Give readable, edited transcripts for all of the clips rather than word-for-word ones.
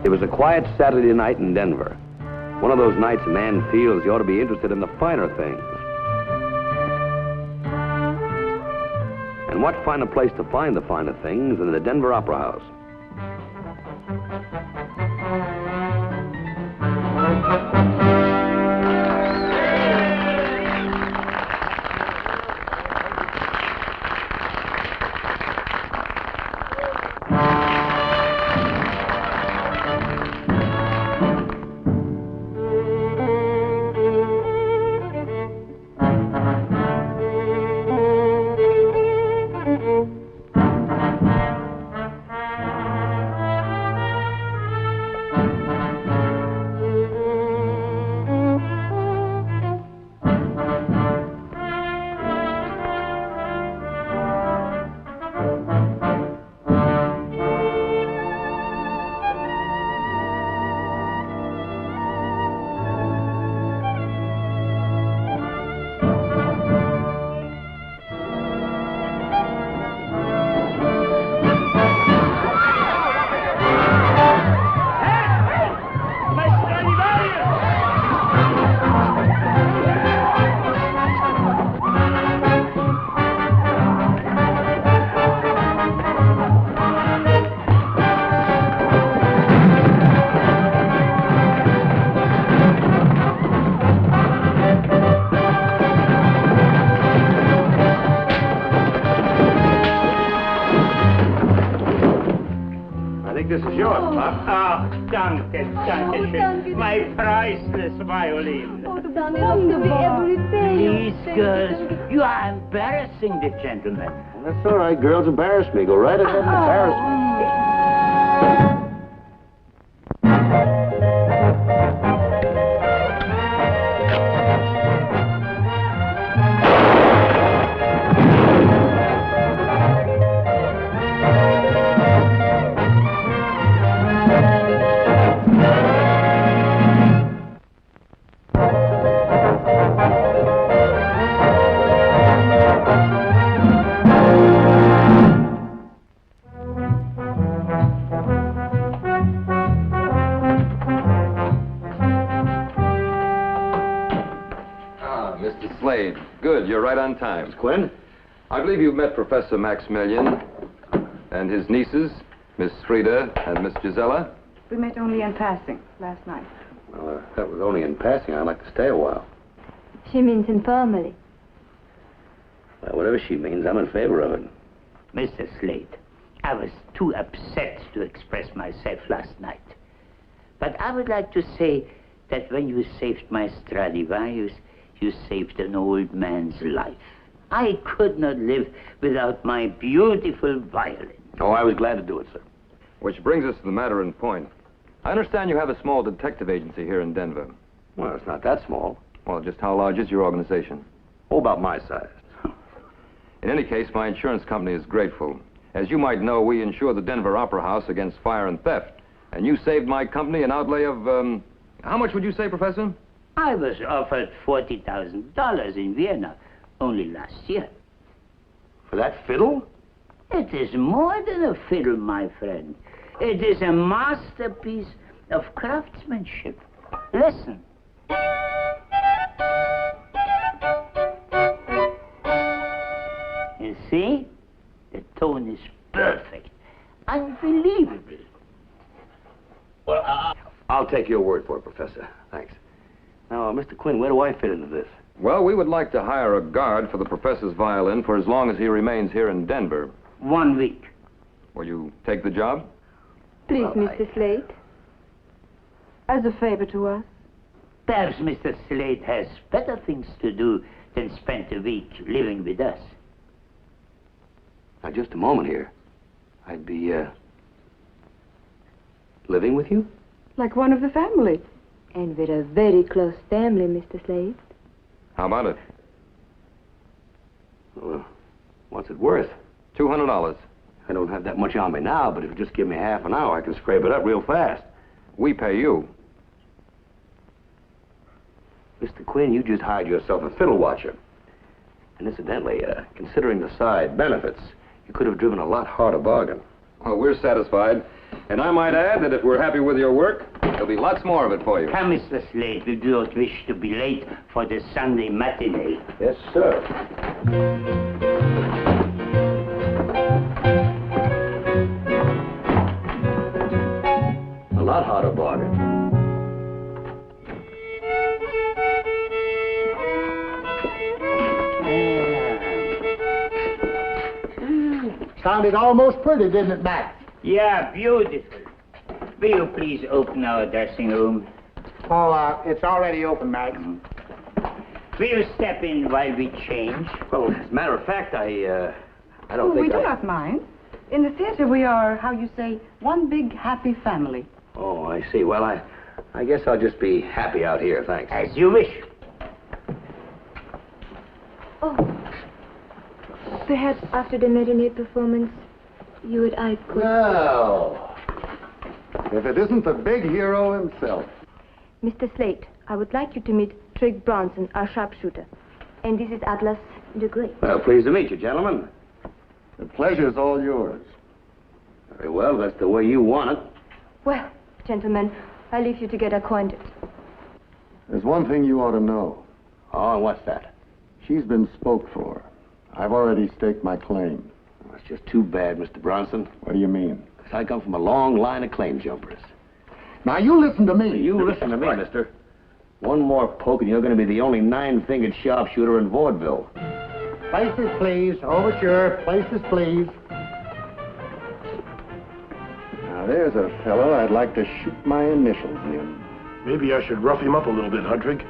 It was a quiet Saturday night in Denver. One of those nights a man feels he ought to be interested in the finer things. And what finer place to find the finer things than the Denver Opera House? This is yours, Pop. Oh, danke, danke schön. My priceless violin. Oh, everything. Please, girls, you are embarrassing the gentleman. Well, that's all right. Girls embarrass me. Go right ahead and embarrass me. Slade. Good, you're right on time. Miss Quinn? I believe you've met Professor Maximilian and his nieces, Miss Frida and Miss Gisela. We met only in passing last night. Well, that was only in passing. I'd like to stay a while. She means informally. Well, whatever she means, I'm in favor of it. Mr. Slade, I was too upset to express myself last night. But I would like to say that when you saved my Stradivarius, you saved an old man's life. I could not live without my beautiful violin. Oh, I was glad to do it, sir. Which brings us to the matter in point. I understand you have a small detective agency here in Denver. Well, it's not that small. Well, just how large is your organization? Oh, about my size. In any case, my insurance company is grateful. As you might know, we insure the Denver Opera House against fire and theft. And you saved my company an outlay of, how much would you say, Professor? I was offered $40,000 in Vienna only last year. For that fiddle? It is more than a fiddle, my friend. It is a masterpiece of craftsmanship. Listen. You see? The tone is perfect. Unbelievable. Well, I'll take your word for it, Professor. Thanks. Now, Mr. Quinn, where do I fit into this? Well, we would like to hire a guard for the professor's violin for as long as he remains here in Denver. 1 week. Will you take the job? Please, Well, Mr. Slade. As a favor to us. Perhaps Mr. Slade has better things to do than spend a week living with us. Now, just a moment here. I'd be, living with you? Like one of the family. And we're a very close family, Mr. Slade. How about it? Well, what's it worth? $200. I don't have that much on me now, but if you just give me half an hour, I can scrape it up real fast. We pay you. Mr. Quinn, you just hired yourself a fiddle watcher. And incidentally, considering the side benefits, you could have driven a lot harder bargain. Well, we're satisfied. And I might add that if we're happy with your work, there'll be lots more of it for you. Come, Mr. Slade, we do not wish to be late for the Sunday matinee. Yes, sir. A lot hotter bargain. Sounded almost pretty, didn't it, Max? Yeah, beautiful. Will you please open our dressing room? Oh, it's already open, Max. Will you step in while we change? Well, as a matter of fact, I don't think we do not mind. In the theater, we are, how you say, one big happy family. Oh, I see. Well, I guess I'll just be happy out here, thanks. As you wish. Oh. Perhaps after the matinee performance, you and I could... Well, if it isn't the big hero himself. Mr. Slade, I would like you to meet Trig Bronson, our sharpshooter. And this is Atlas the Great. Well, pleased to meet you, gentlemen. The pleasure's all yours. Very well, that's the way you want it. Well, gentlemen, I leave you to get acquainted. There's one thing you ought to know. Oh, and what's that? She's been spoke for. I've already staked my claim. Well, that's just too bad, Mr. Bronson. What do you mean? 'Cause I come from a long line of claim jumpers. Now, you listen to me. You listen to me, mister. One more poke and you're going to be the only nine-fingered sharpshooter in vaudeville. Places, please. Overture. Places, please. Now, there's a fellow I'd like to shoot my initials in. Maybe I should rough him up a little bit, Ludwig.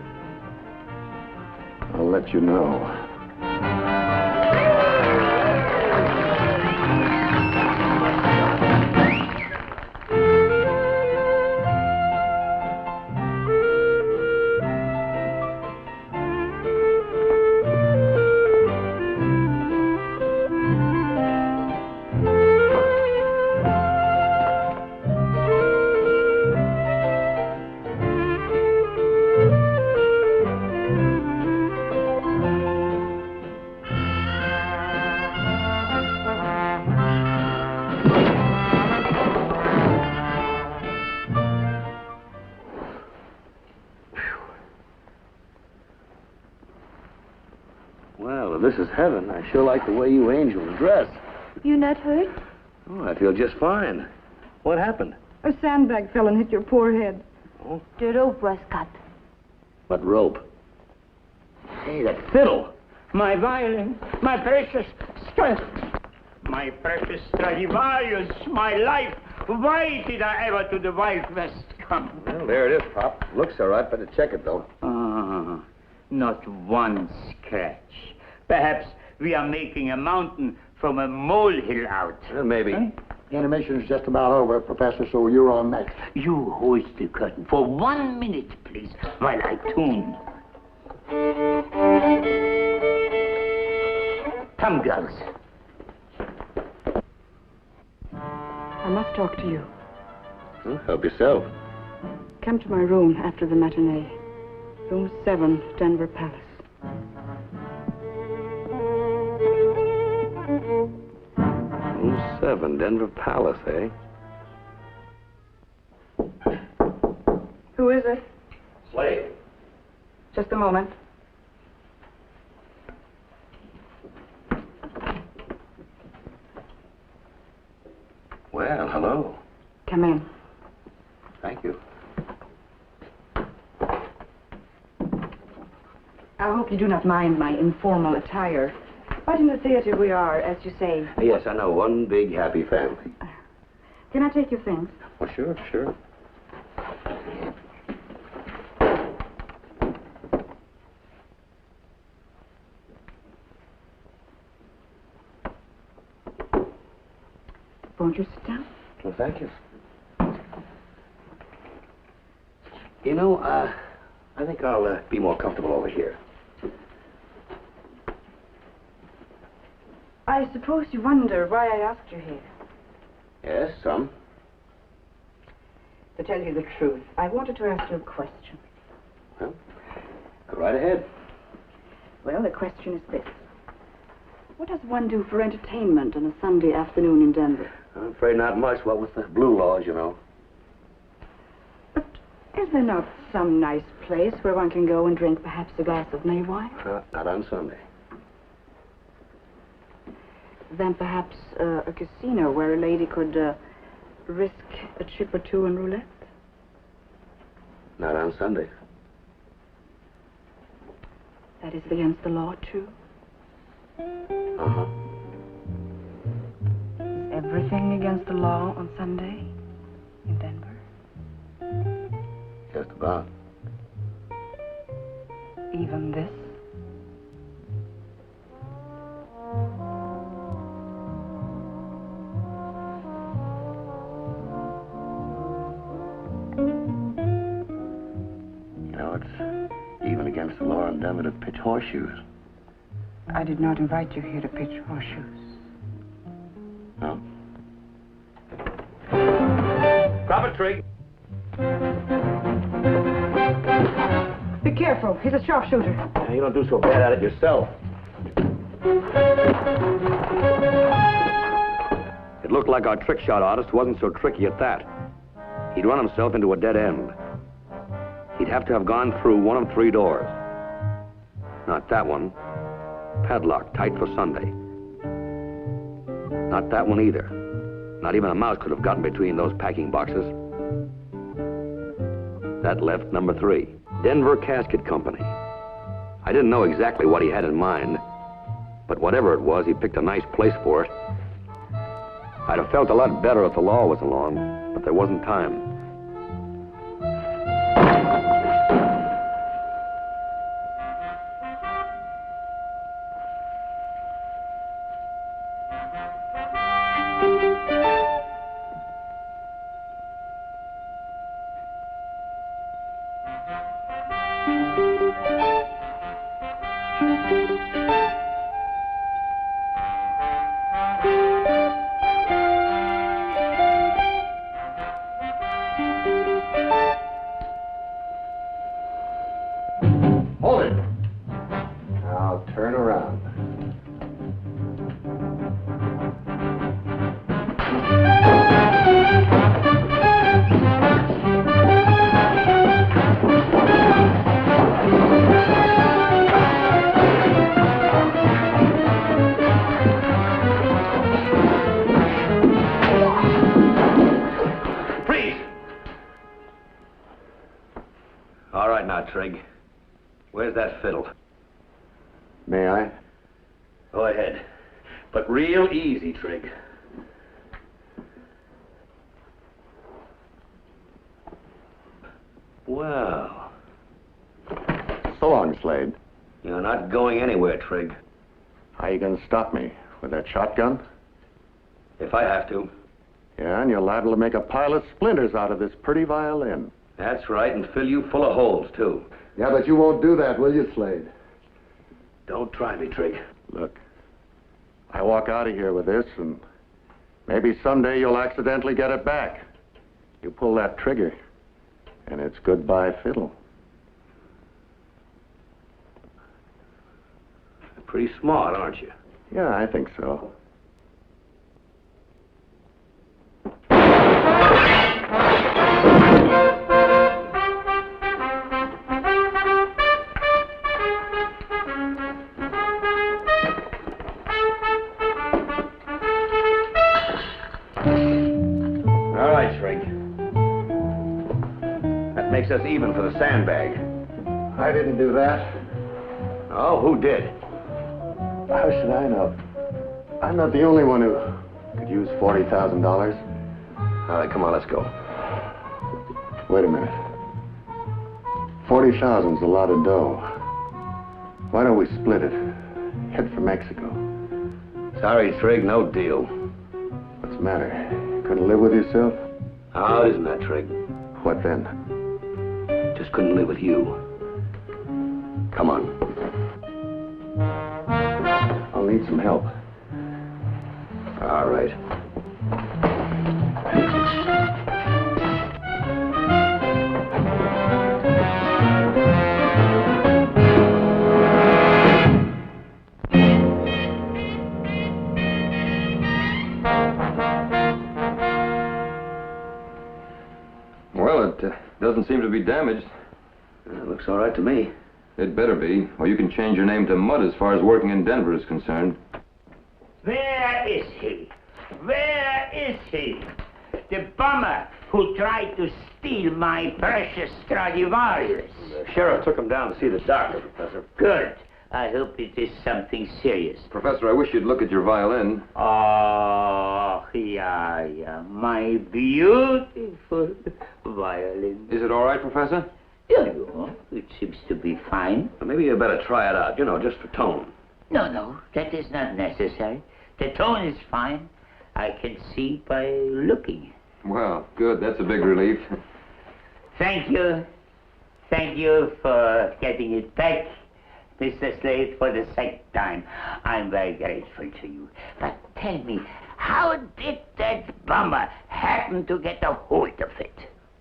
I'll let you know. This is heaven. I sure like the way you angels dress. You not hurt? Oh, I feel just fine. What happened? A sandbag fell and hit your poor head. Oh, The rope was cut. what rope? Hey, that fiddle. My violin. My precious my precious Stradivarius. My life. Why did I ever to the Wild West come? Well, there it is, Pop. Looks all right, better check it, though. Not one scratch. Perhaps we are making a mountain from a molehill out. Well, maybe. Huh? Animation's just about over, Professor, so you're on next. You hold the curtain for 1 minute, please, while I tune. Come, girls. I must talk to you. Well, help yourself. Come to my room after the matinee. Room 7, Denver Palace. Room 7, Denver Palace, eh? Who is it? Slade. Just a moment. Well, hello. Come in. Thank you. I hope you do not mind my informal attire. But in the theater we are, as you say. Yes, I know. One big happy family. Can I take your things? Oh, sure, sure. Won't you sit down? Well, thank you. You know, I think I'll be more comfortable over here. I suppose you wonder why I asked you here. Yes, some. To tell you the truth, I wanted to ask you a question. Well, go right ahead. Well, the question is this. What does one do for entertainment on a Sunday afternoon in Denver? I'm afraid not much. What with the blue laws, you know. But is there not some nice place where one can go and drink perhaps a glass of May wine? Not on Sunday. Then perhaps a casino where a lady could risk a chip or two in roulette? Not on Sunday. That is against the law, too? Uh-huh. Is everything against the law on Sunday in Denver? Just about. Even this? You know, it's even against the law in Denver to pitch horseshoes. I did not invite you here to pitch horseshoes. No? Drop it, Trig. Be careful. He's a sharpshooter. Yeah, you don't do so bad at it yourself. It looked like our trick shot artist wasn't so tricky at that. He'd run himself into a dead end. He'd have to have gone through one of 3 doors. Not that one. Padlocked tight for Sunday. Not that one either. Not even a mouse could have gotten between those packing boxes. That left number 3, Denver Casket Company. I didn't know exactly what he had in mind, but whatever it was, he picked a nice place for it. I'd have felt a lot better if the law was along, but there wasn't time. Trig. Where's that fiddle? May I? Go ahead. But real easy, Trig. Well. So long, Slade. You're not going anywhere, Trig. How you gonna stop me? With that shotgun? If I have to. Yeah, and you're liable to make a pile of splinters out of this pretty violin. That's right, and fill you full of holes, too. Yeah, but you won't do that, will you, Slade? Don't try me, Trig. Look, I walk out of here with this, and maybe someday you'll accidentally get it back. You pull that trigger, and it's goodbye, Fiddle. Pretty smart, aren't you? Yeah, I think so. All right, Trig. That makes us even for the sandbag. I didn't do that. Oh, who did? How should I know? I'm not the only one who could use $40,000. All right, come on, let's go. Wait a minute. 40,000's a lot of dough. Why don't we split it? Head for Mexico. Sorry, Trig, no deal. What's the matter? Couldn't live with yourself? Oh, isn't that, Trig? What then? Just couldn't live with you. Come on. I'll need some help. All right. Doesn't seem to be damaged. It looks all right to me. It better be, or you can change your name to Mud as far as working in Denver is concerned. Where is he? Where is he? The bummer who tried to steal my precious Stradivarius. The sheriff took him down to see the doctor, Professor. Good. I hope it is something serious. Professor, I wish you'd look at your violin. Oh, yeah, my beautiful violin. Is it all right, Professor? Yeah, it seems to be fine. Well, maybe you better try it out, just for tone. No, that is not necessary. The tone is fine. I can see by looking. Well, good. That's a big relief. Thank you. Thank you for getting it back, Mr. Slade, for the second time. I'm very grateful to you. But tell me, how did that bummer happen to get a hold of it?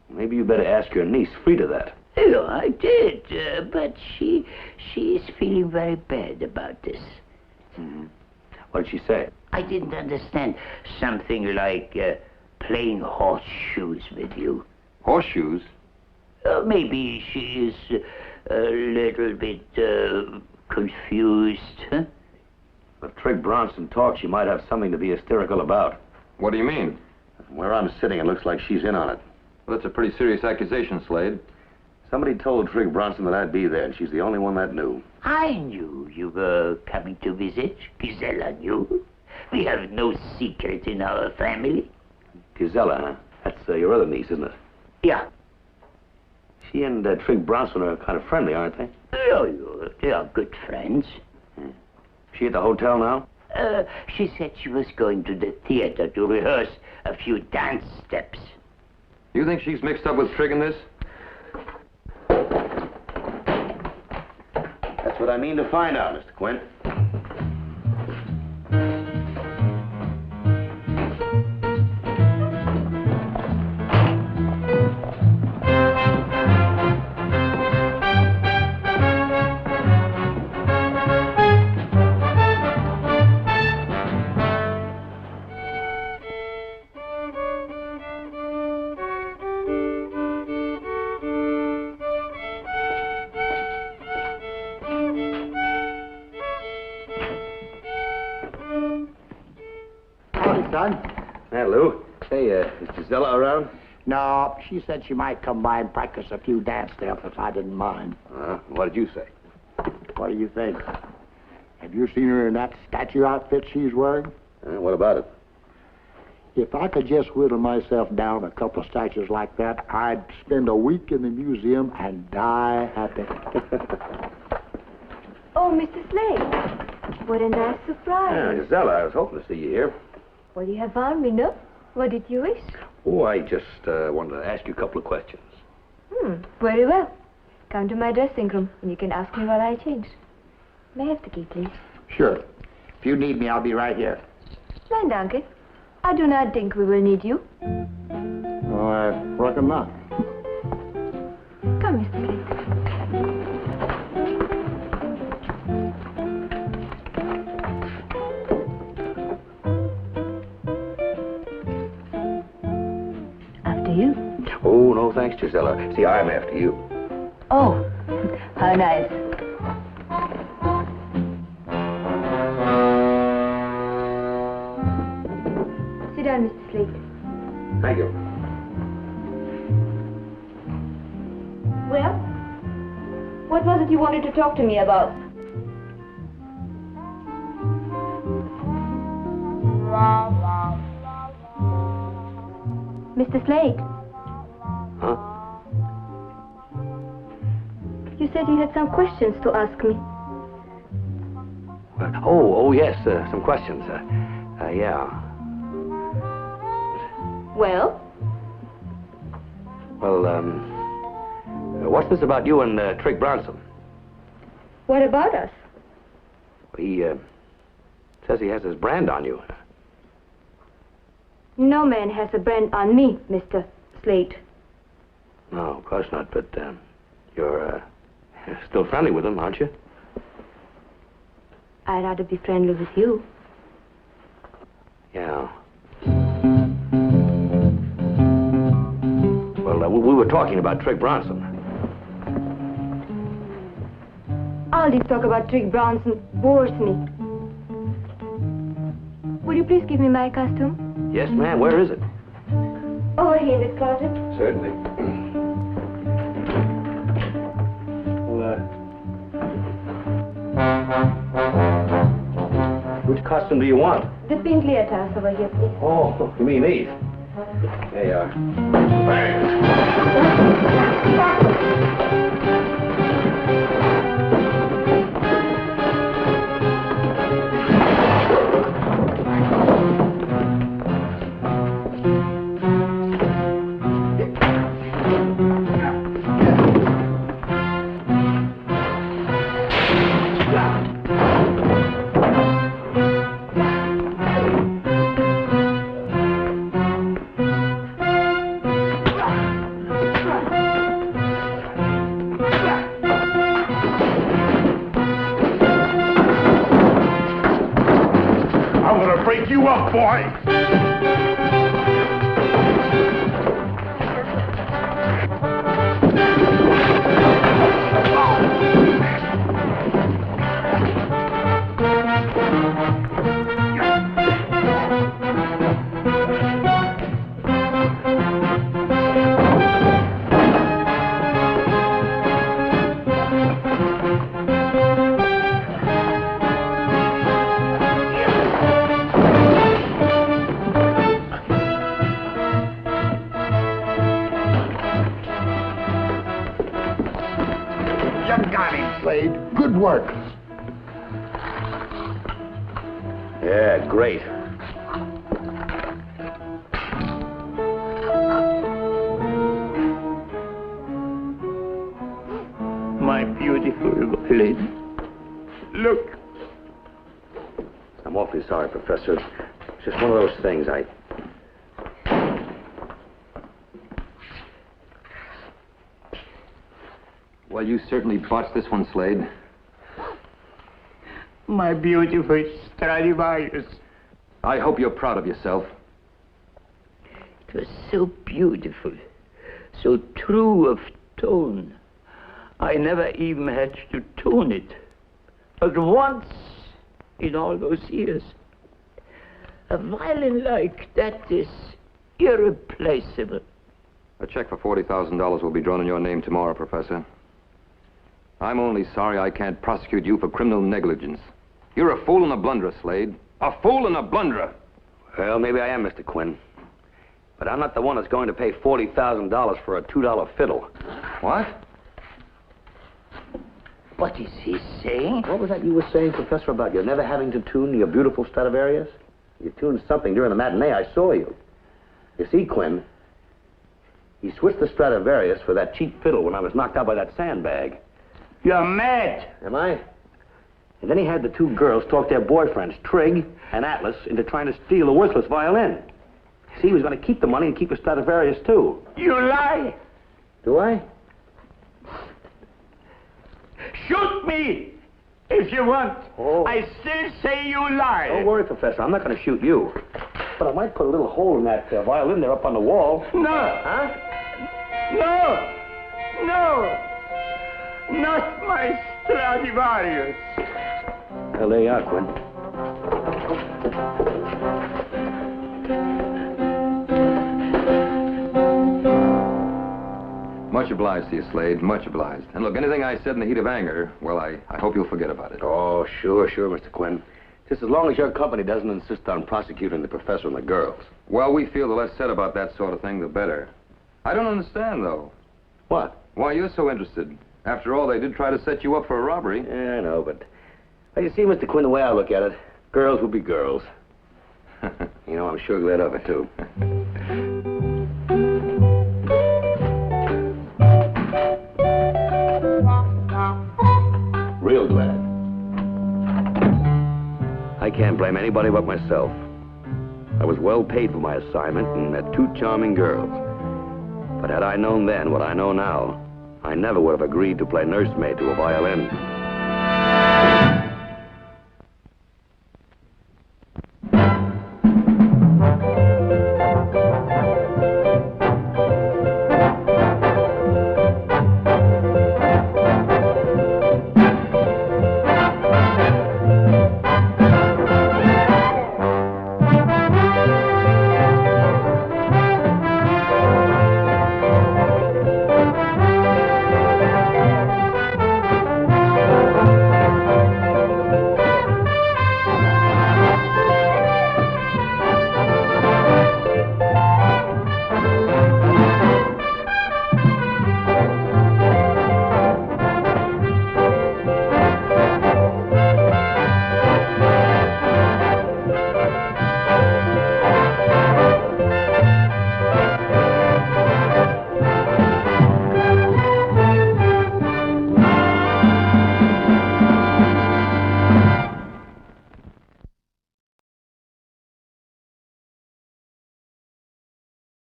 Maybe you better ask your niece, Frida, that. Oh, I did, but she is feeling very bad about this. Mm-hmm. What did she say? I didn't understand. Something like playing horseshoes with you. Horseshoes? Maybe she is a little bit confused, huh? If Trig Bronson talks, she might have something to be hysterical about. What do you mean? From where I'm sitting, it looks like she's in on it. Well, that's a pretty serious accusation, Slade. Somebody told Trig Bronson that I'd be there, and she's the only one that knew. I knew you were coming to visit. Gisela knew. We have no secret in our family. Gisela, huh? That's your other niece, isn't it? Yeah. She and Trig Bronson are kind of friendly, aren't they? Oh, they are good friends. She at the hotel now? She said she was going to the theater to rehearse a few dance steps. You think she's mixed up with Trig in this? That's what I mean to find out, Mr. Quint. Lou. Hey, is Gisela around? No, she said she might come by and practice a few dance steps if I didn't mind. What did you say? What do you think? Have you seen her in that statue outfit she's wearing? What about it? If I could just whittle myself down a couple of statues like that, I'd spend a week in the museum and die happy. Oh, Mr. Slade. What a nice surprise. Gisela, I was hoping to see you here. Well, you have found me, no? What did you wish? Oh, I just wanted to ask you a couple of questions. Very well. Come to my dressing room, and you can ask me while I change. May I have the key, please? Sure. If you need me, I'll be right here. Nein, danke. I do not think we will need you. Oh, I reckon not. Come, Mr. Slade. You? Oh, no, thanks, Gisela. See, I'm after you. Oh, how nice. Sit down, Mr. Slade. Thank you. Well, what was it you wanted to talk to me about? Mr. Slade. Huh? You said you had some questions to ask me. Oh, yes, some questions. Yeah. Well? Well, what's this about you and Trig Bronson? What about us? He says he has his brand on you. No man has a brand on me, Mr. Slade. No, of course not, but you're still friendly with him, aren't you? I'd rather be friendly with you. Yeah. Well, we were talking about Trig Bronson. All this talk about Trig Bronson bores me. Will you please give me my costume? Yes, ma'am. Where is it? Over here in this closet. Certainly. Which costume do you want? The pink leotards over here, please. Oh, you mean these? There you are. Break you up, boy! Good work. Yeah, great. My beautiful violin. Look. I'm awfully sorry, Professor. It's just one of those things. Well, you certainly botched this one, Slade. My beautiful Stradivarius. I hope you're proud of yourself. It was so beautiful, so true of tone. I never even had to tune it. But once in all those years, a violin like that is irreplaceable. A check for $40,000 will be drawn in your name tomorrow, Professor. I'm only sorry I can't prosecute you for criminal negligence. You're a fool and a blunderer, Slade. A fool and a blunderer. Well, maybe I am, Mr. Quinn. But I'm not the one that's going to pay $40,000 for a $2 fiddle. What? What is he saying? What was that you were saying, Professor, about you never having to tune your beautiful Stradivarius? You tuned something during the matinee. I saw you. You see, Quinn, he switched the Stradivarius for that cheap fiddle when I was knocked out by that sandbag. You're mad. Am I? And then he had the two girls talk their boyfriends, Trig and Atlas, into trying to steal the worthless violin. See, he was going to keep the money and keep the Stradivarius, too. You lie. Do I? Shoot me if you want. Oh. I still say you lie. Don't worry, Professor. I'm not going to shoot you. But I might put a little hole in that violin there up on the wall. No. Huh? No. No. Not my Stradivarius. Well, there you are, Quinn. Much obliged to you, Slade. Much obliged. And look, anything I said in the heat of anger, well, I hope you'll forget about it. Oh, sure, Mr. Quinn. Just as long as your company doesn't insist on prosecuting the professor and the girls. Well, we feel the less said about that sort of thing, the better. I don't understand, though. What? Why you're so interested. After all, they did try to set you up for a robbery. Yeah, I know, but... Well, you see, Mr. Quinn, the way I look at it, girls will be girls. You know, I'm sure glad of it, too. Real glad. I can't blame anybody but myself. I was well paid for my assignment and met two charming girls. But had I known then what I know now, I never would have agreed to play nursemaid to a violin.